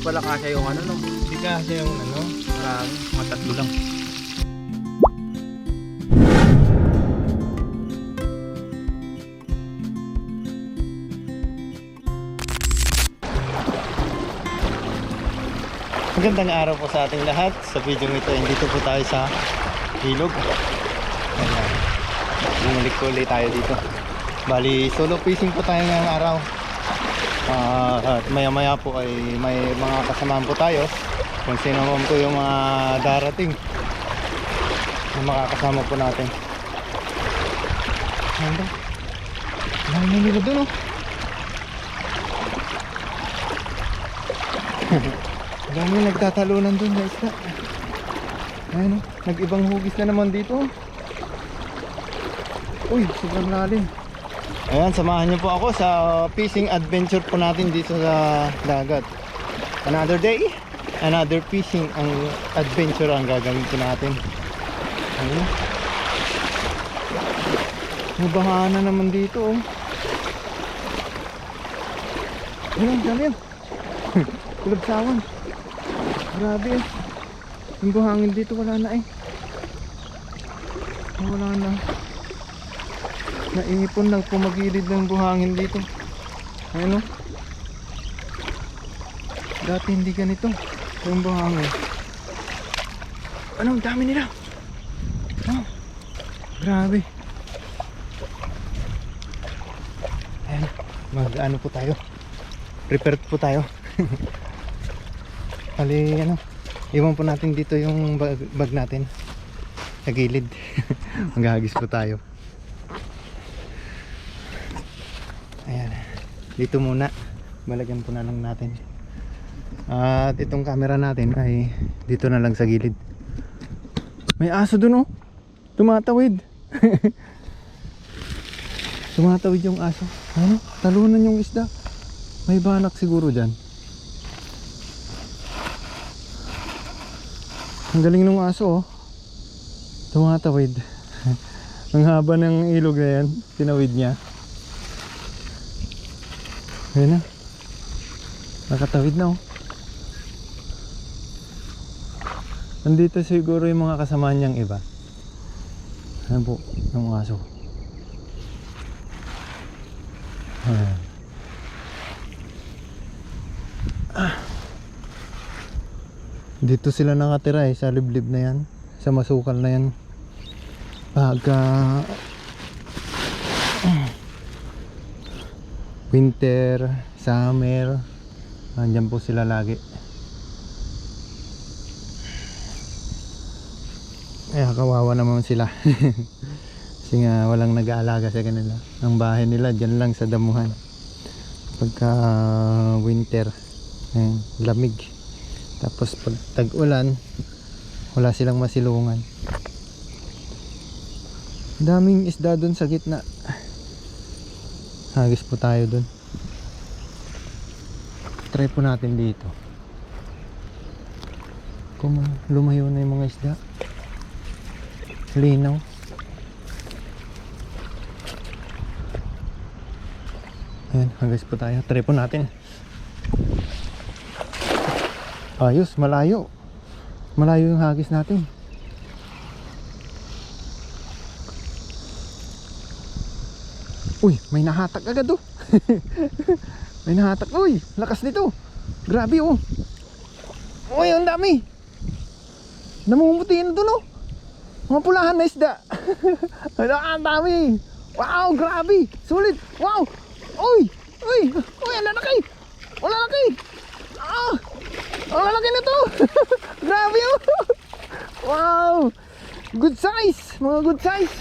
pala kasya yung ano no. Hindi kasi yung ano. Marami, mga 3 lang. Magandang araw po sa ating lahat. Sa video ito, dito po tayo sa ilog. Ayan. Bumalik ko ulit tayo dito. Bali, solo fishing po tayo ngayong araw. At maya maya po ay may mga kasamaan po tayo. Kung sino man po yung mga darating na makakasama po natin. Ano ba? Ano nila doon oh? Ang dami nagtatalunan doon guys na. Ayan o, nag-ibang hugis na naman dito. Uy, sobrang lalim. Ayan, samahan niyo po ako sa fishing adventure po natin dito sa dagat. Another day, another fishing ang adventure ang gagawin po natin. Ayan o. May baha na naman dito oh. Ayan, dami yan. Kulabsawan. Grabe eh. Yung buhangin dito wala na eh. Wala na. Naipon lang pumagilid ng buhangin dito. Ayan o. Dati hindi ganito yung buhangin. Ano, ang dami nila. Oh, grabe. Ayan, mag-ano po tayo. Prepare po tayo. Bali, ano, iwan po natin dito yung bag natin sa gilid. Maghahagis po tayo. Ayan, dito muna balagyan po na lang natin. At itong camera natin ay dito na lang sa gilid. May aso dun oh, tumatawid. Tumatawid yung aso. Ano, talunan yung isda. May banak siguro dyan. Ang galing ng aso oh. Tumatawid. Ang haba ng ilog na yan, tinawid niya. Ayan na. Nakatawid na oh. Nandito siguro yung mga kasama niyang iba. Ano po yung aso? Ayan. Dito sila nakatira eh, sa liblib na yan, sa masukal na yan. Pagka winter, summer, andyan po sila lagi. Eh, kawawa naman sila. Kasi nga walang nag-aalaga sa kanila. Ang bahay nila dyan lang sa damuhan. Pagka winter, lamig. Tapos pag tag-ulan, wala silang masilungan. Daming isda dun sa gitna. Hagis po tayo dun. Try po natin dito. Kung lumayo na yung mga isda. Linaw. Ayan, hagis po tayo. Try po natin. Ayos, malayo. Malayo yung hagis natin. Uy, may nahatak agad oh. May nahatak. Uy, lakas nito. Grabe oh. Uy, ang dami. Namumuti na dun oh. Mga pulahan na isda. Ang dami. Wow, grabe. Sulit. Wow. Uy, uy, uy, ang lalaki. Ang lalaki. Ah. Ang lalaki na to. Grabe oh. Wow. Good size. Mga good size.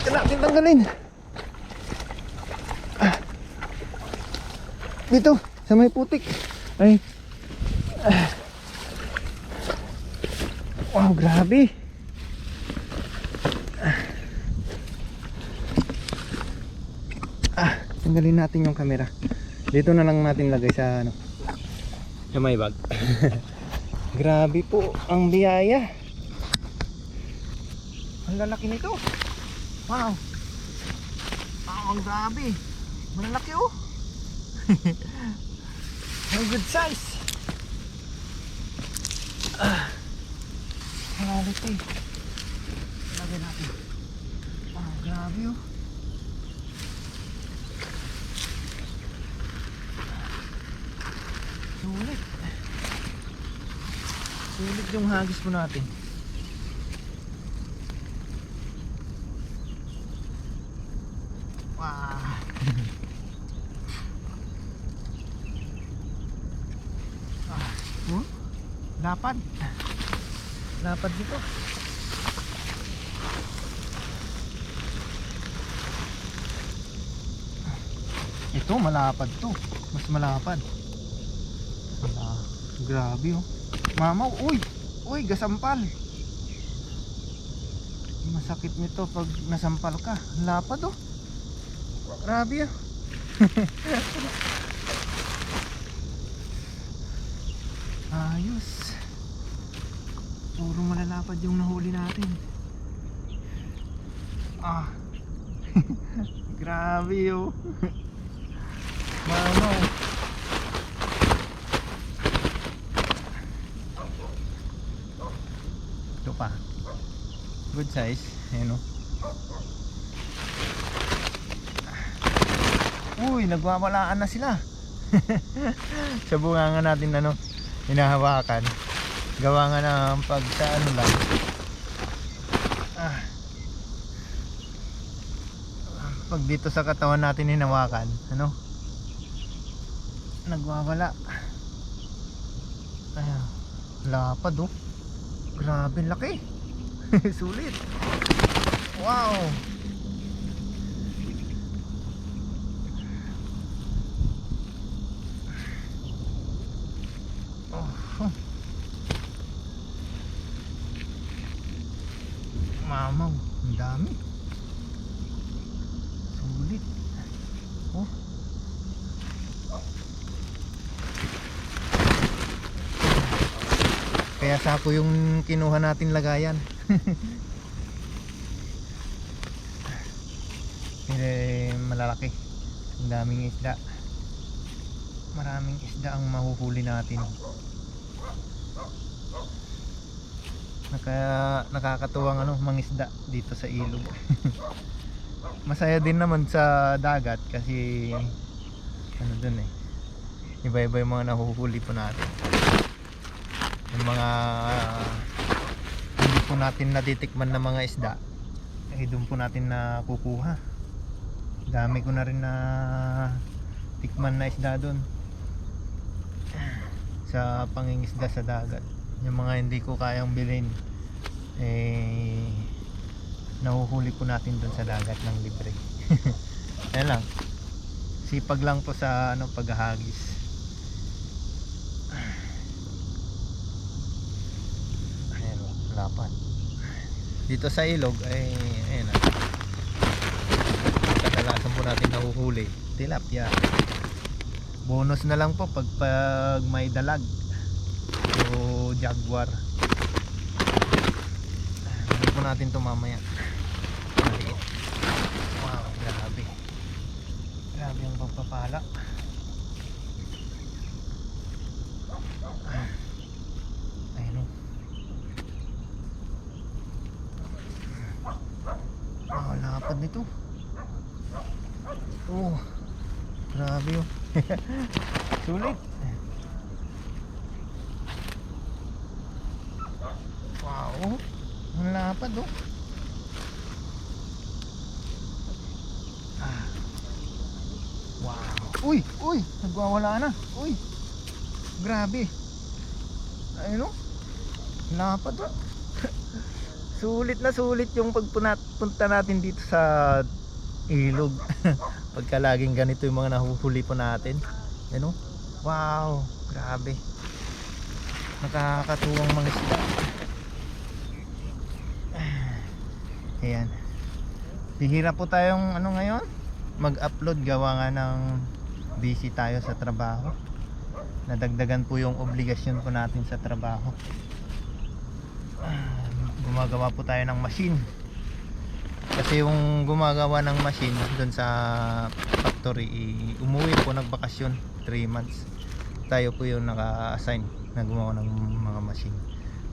Natin tanggalin. Dito sa may putik. Ay. Wow, grabe. Tanggalin natin yung camera. Dito na lang natin lagay sa ano, sa may bag. Grabe po ang biyaya. Ang lalaki nito. Wow. Ang grabe. Malalaki oh. Ang good size. Quality. Lagyan natin. Grabe oh. Sulit. Sulit yung hagis po natin. Wow. Oh, lapad. Lapad dito. Ito malapad to. Mas malapad. Grabe oh. Mamaw, uy. Uy, gasampal. Masakit nito pag nasampal ka. Lapad oh. Grabe oh. Ayos. Puro malalapad yung nahuli natin. Grabe oh. Mamaw. Ito pa. Good size. Ayan o. Uy, nagwawalaan na sila. Sa bunganga natin ano, hinahawakan. Gawa nga ng pag sa ano lang. Pag dito sa katawan natin hinawakan, ano? Nagwawala. Ayan. Lapad oh. Grabe laki. Sulit. Wow. Mamaw, ang dami. Sulit. Oh. Kaya sako yung kinuha natin lagayan. Hindi malalaki. Ang daming isda. Maraming isda ang mahuhuli natin. Nakakatuwang ano, mangisda dito sa ilog. Masaya din naman sa dagat kasi ano dun eh. Iba-iba yung mga nahuhuli po natin. Yung mga hindi po natin natitikman na mga isda eh doon po natin nakukuha. Dami ko na rin na tikman na isda doon sa pangingisda sa dagat. Yung mga hindi ko kayang bilhin eh nahuhuli po natin doon sa dagat ng libre. Ayan lang, sipag lang po sa ano, paghahagis. Lapad. Dito sa ilog ay ayan na. Kadalasan po natin nahuhuli tilapia. Bonus na lang po pag may dalag o jaguar. Hindi po natin ito mamaya. Maliit. Wow, grabe. Grabe ang pagpapala. Ayan o. Lapad nito. Oh, grabe oh. Sulit. Wow, ang lapad oh. Wow. Uy, uy, nagwawala na. Uy, grabe. Ayun oh, lapad oh. Sulit na sulit yung pagpunta natin dito sa ilog. Pagka laging ganito yung mga nahuhuli po natin. Ano? Wow, grabe. Nakakatuwang mga isda. Ayan. Bihira po tayong ano ngayon, mag-upload gawa nga ng busy tayo sa trabaho. Nadagdagan po yung obligasyon po natin sa trabaho. Gumagawa po tayo ng machine kasi yung gumagawa ng machine doon sa factory umuwi po nagbakasyon 3 months tayo po yung naka-assign na gumawa ng mga machine.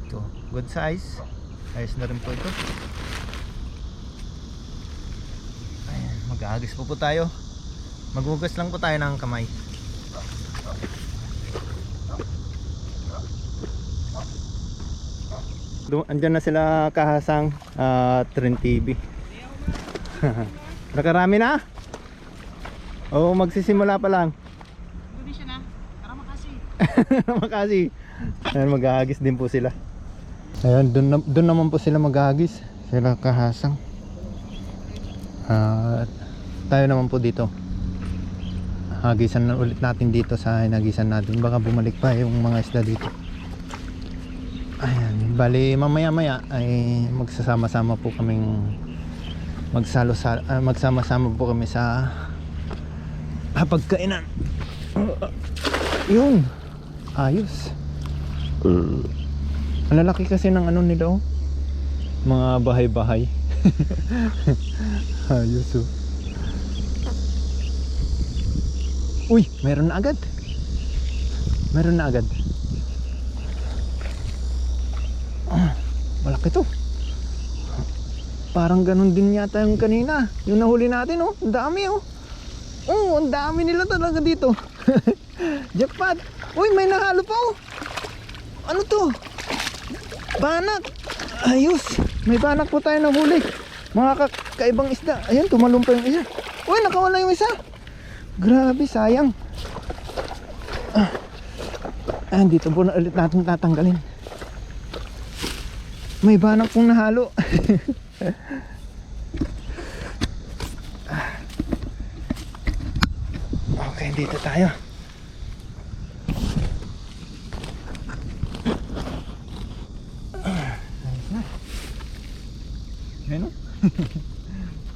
Ito, good size. Ayos na rin po ito. Ayan, mag-aagis po tayo. Maghugas lang po tayo ng kamay. Andyan na sila kahasang Tren TV. Nakarami na? Oo, magsisimula pa lang. Hindi siya na. Para makasi. Makasi. Ayan, maghahagis din po sila. Ayan, doon naman po sila maghahagis. Sila kahasang. Tayo naman po dito. Hagisan na ulit natin dito sa hinagisan natin. Baka bumalik pa yung mga isda dito. Ayan, bali mamaya-maya ay magsasama-sama po kaming magsama-sama po kami sa pagkainan. Yun. Ayos. Ang lalaki kasi ng ano nila, oh. Mga bahay-bahay. Ayos, oh. Uy, meron na agad. Meron na agad. Malaki to. Parang ganun din yata yung kanina. Yung nahuli natin, oh. Ang dami, oh. Oh, ang dami nila talaga dito. Jackpot. Uy, may nahalo pa, oh. Ano to? Banak. Ayos. May banak po tayo nahuli. Mga kaibang isda. Ayan, tumalong pa yung isa. Uy, nakawala yung isa. Grabe, sayang. Dito po na ulit natin tatanggalin. May banak pong nahalo. Okay, dito tayo. Ayos na. Ayan o.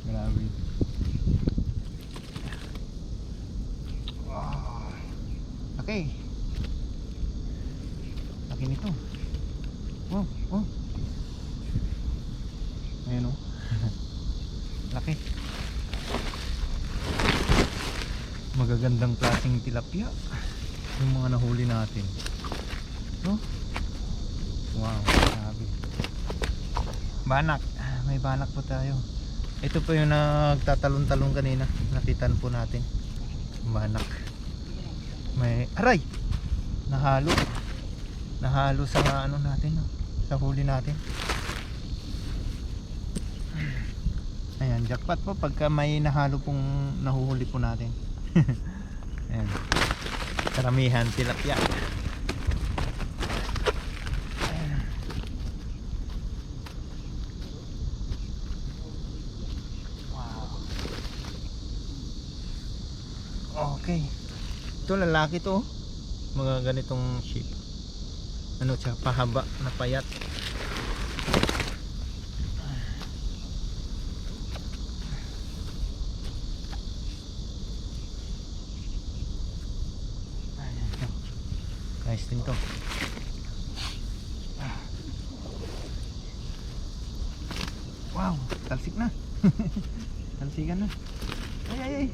Grabe. Okay. Laki nito. Wow, wow. Ayan o. Laki. Magagandang klaseng tilapia yung mga nahuli natin, no? Wow, grabe. Banak. May banak po tayo. Ito po yung nagtatalon-talon kanina. Nakitan po natin. Banak. May aray. Nahalo sa ano natin, no? Sa huli natin. Ayan, jackpot po pagka may nahalo pong nahuhuli po natin. Ayan. Karamihan tilapia. Ayan. Wow. Okay. Ito lalaki to. Mga ganitong shape. Ano siya, pahaba na payat. Nice din to. Wow, talsik na. Talsikan na. Ay.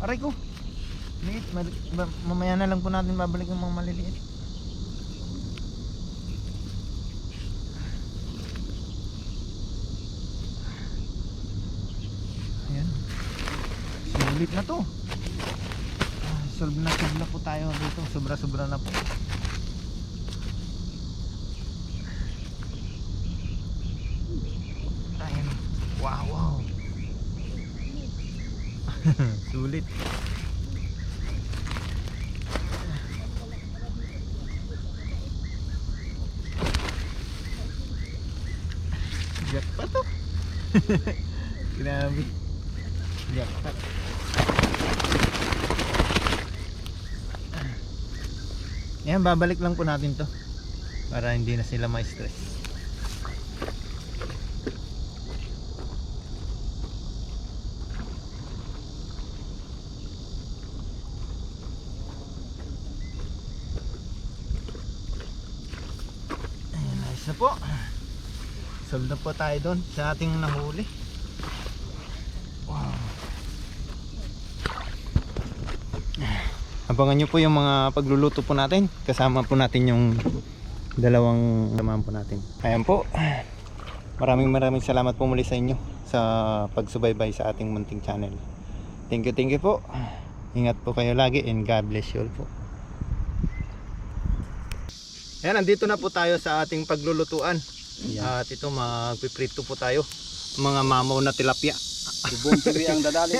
Aray ko. Liit. Mamaya na lang po natin babalik yung mga maliliit. Ayan. Sulit na to. Solve na po tayo dito. Sobra na po. Ayan. Wow. Sulit. Jackpot to. Grabe. Jackpot. Yan, babalik lang po natin to para hindi na sila ma-stress. Ayan, ayos na po. Solve na po tayo doon sa ating nahuli. Wow. Abangan nyo po yung mga pagluluto po natin. Kasama po natin yung dalawang samahan po natin. Ayan po. Maraming salamat po muli sa inyo sa pagsubaybay sa ating munting channel. Thank you po. Ingat po kayo lagi and God bless you all po. Ayan, nandito na po tayo sa ating paglulutuan. At ito, magpiprito po tayo. Mga mamaw na tilapia. Ibong TV ang dadali.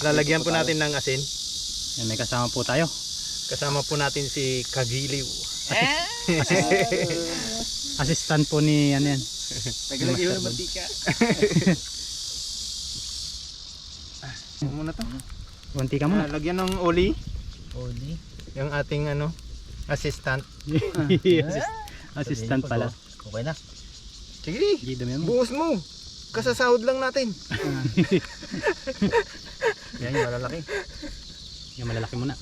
Lalagyan po natin ng asin. Yan, may kasama po tayo. Kasama po natin si Kagiliw. Assistant po ni ano yan. Naglagay ng mantika. Ano muna to? Wanti ka muna. Lagyan ng oli. Oli. Yung ating assistant. Assistant pala. Okay na. Sige, Hindi dumi mo. buhos mo. Kasasahod lang natin. Yan yung malalaki. Yung malalaki muna.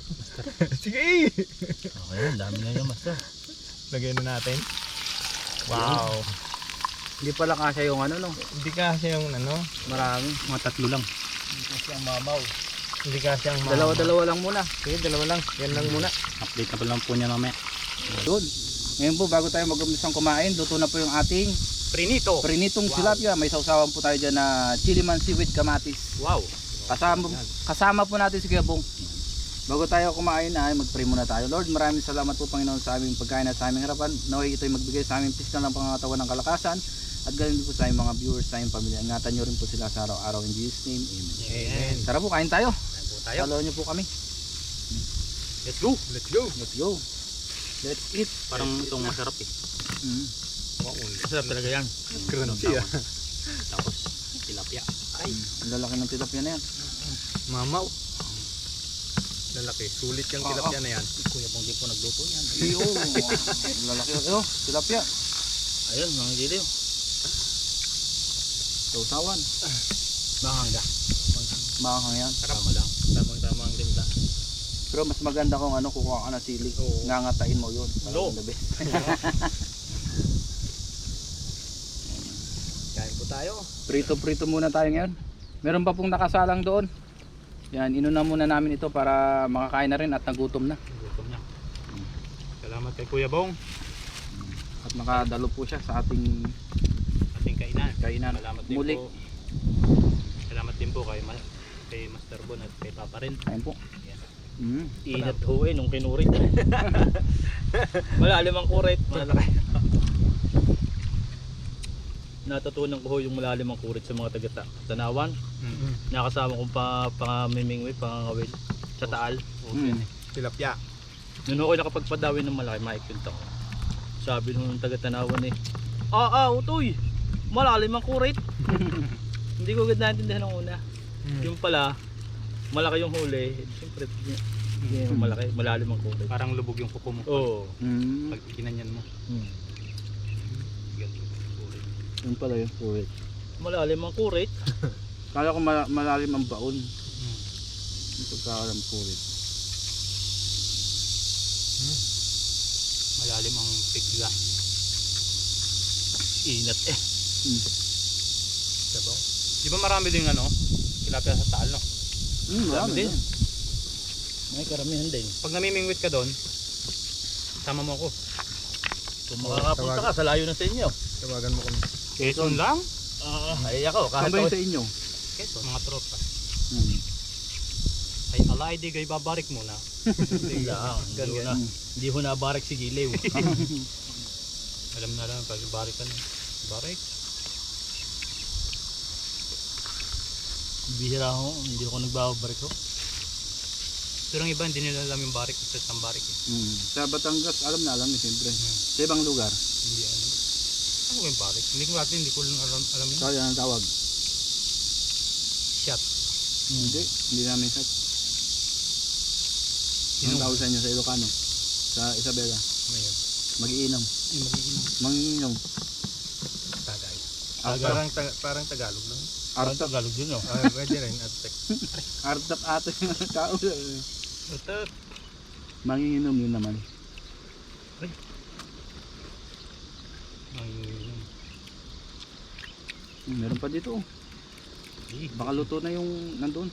Sige. Okay na, dami na yung master. Lagyan na natin. Wow. Hindi pala kasya yung ano no. Hindi kasi yung Marami. Mga tatlo lang. Hindi kasi ang mamaw. Hindi kasi ang mamaw. Dalawa lang muna. Sige, dalawa lang. Yan lang muna. Update na pa lang po niya mamaya. Doon. Ngayon po bago tayo mag-umpisang kumain, luto na po yung ating prinitong tilapia. May sausawan po tayo dyan na chili mansi with kamatis. Wow. Kasama po natin si Kuya Bong. Bago tayo kumain ay mag-pray muna tayo. Lord, maraming salamat po Panginoon sa aming pagkain at sa aming harapan. Naway ito'y magbigay sa aming pisikal ng pangangatawan ng kalakasan. At ganun din po sa aming mga viewers, sa aming pamilya. Ingatan nyo rin po sila sa araw-araw. In Jesus' name, amen. Amen. Tara po, kain tayo. Ayan po tayo. Follow nyo po kami. Let's go. Let's go. Let's go. Let's eat. Parang itong masarap eh. Wow. Masarap talaga yan. Crunchy ah. Tapos tilapia. Ay, ang lalaki ng tilapia na yan. Mamaw. Lalaki. Sulit yung tilapia na yan. Kuya Bong din po nagluto yan. Iyo, ang lalaki. Oh, tilapia. Ayun, mga giliw. Sausawan. Mahangga. Mahang yan. Tama lang. Tamang-tama ang timpla. Pero mas maganda kung kukuha ka na sili. Oo. Ngangatain mo yun. No. Parang the best. Kain po tayo. Prito-prito muna tayo ngayon. Meron pa pong nakasalang doon. Yan, inuna muna namin ito para makakain na rin at nagutom na. Gutom niya. Salamat kay Kuya Bong. At nakadalo po siya sa ating Ating kainan. kainan. Salamat din Muli. po. Salamat din po kay Master Bon at kay Papa rin. Kain po. Inat ho eh nung kinurit. Malalim ang kurit. Malaki. Natutunan ko ho yung malalim ang kurit sa mga taga-Tanawan. Nakasama kong pamimingwi, pangangawin sa Taal. Tilapia. Noon ako nakapagpadawin ng malaki, maikwento ko. Sabi nung taga-Tanawan eh, utoy, malalim ang kurit. Hindi ko agad naintindihan ng una. Yung pala, malaki yung huli. Siyempre, malaki, malalim ang kurit. Parang lubog yung kuko mo. Oo. Pag kinanyan mo. Yun pala yung kurit. Malalim ang kurit. Kala ko malalim ang baon. Yung pagkakalam kurit. Malalim ang pigla. Inat eh. Diba? Di ba marami din tilapia sa Taal no? Marami din. din. May karamihan din. Pag namimingwit ka doon, sama mo ako. Kung makakapunta ka, sa layo na sa inyo. Tawagan mo kami. Quezon lang? Ay ako, kahit Saan ba ako. yun sa inyo? Quezon. Mga tropa. Hmm. Ay alay di gay babarik muna. Bigla, hindi ho nabarik si Gilew. Alam na lang pag barik ka na. Barik. Bihira ho, hindi ako nagbabarik ho. Pero ang iba hindi nila alam yung barik sa isang barik eh. Sa Batangas, alam na siyempre. Sa ibang lugar. Hindi ano. Ano ba yung barik? Hindi ko lang alam yun. Kaya ang tawag. Shot. Hindi namin set. Anong tawag sa inyo sa Ilocano? Sa Isabela? Ngayon. Mag-iinom. Ay mag-iinom. Manginginom. Tagay. Parang Tagalog lang. Artap. Tagalog din ho. Pwede rin. Aztec. Artap ato yung tao. Utot. Manginginom yun naman. Manginginom. Meron pa dito. Baka luto na yung nandun.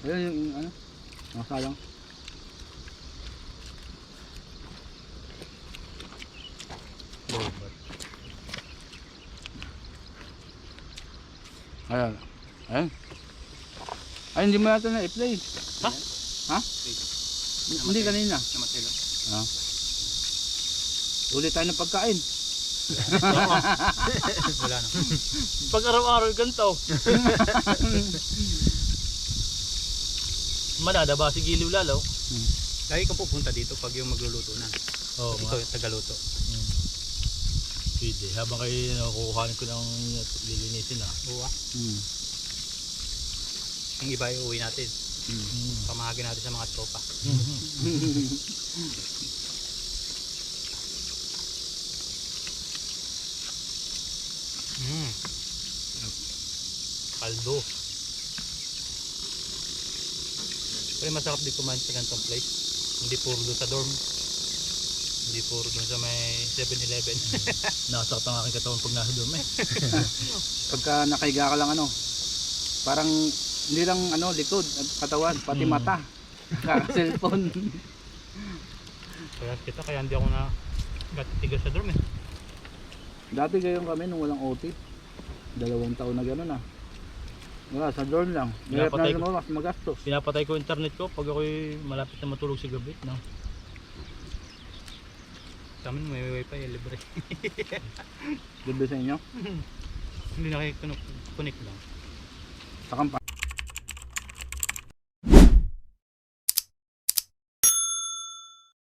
Ayun yung ano. Sayang. Ayan. Ayan. Ay, hindi mo natin na i-play. Ha? Ha? Hindi kanina. Namatay lang. Ah. Ulit tayo ng pagkain. Wala na. Pag araw-araw ganito. Madadaba si Giliw lalo. Lagi kang pupunta dito pag yung magluluto na. Oo, Ikaw yung tagaluto. Pwede. Habang kayo kukuhanin ko ng lilinisin na. Oo. Hmm. Yung iba iuwi natin. Pamahagi natin sa mga tropa. Kaldo. Pero masarap din kumain sa ganitong place. Hindi puro doon sa dorm. Hindi puro doon sa may 7-Eleven. Nakasakit ang aking katawan pag nasa doon eh. Pagka nakahiga ka lang ano, parang hindi lang ano, likod at katawan, pati mata. Kaka-cellphone. Kaya hindi ako na tigil sa dorm eh. Dati gayon kami nung walang OT. 2 taon na gano'n ah. Wala, sa dorm lang. Hirap na Pinapatay ko. lumawas, magastos. Pinapatay ko internet ko pag ako'y malapit na matulog sa gabi. No? Sa amin may wifi libre. Libre sa inyo. Hindi nakikonnect lang. Sa kampa.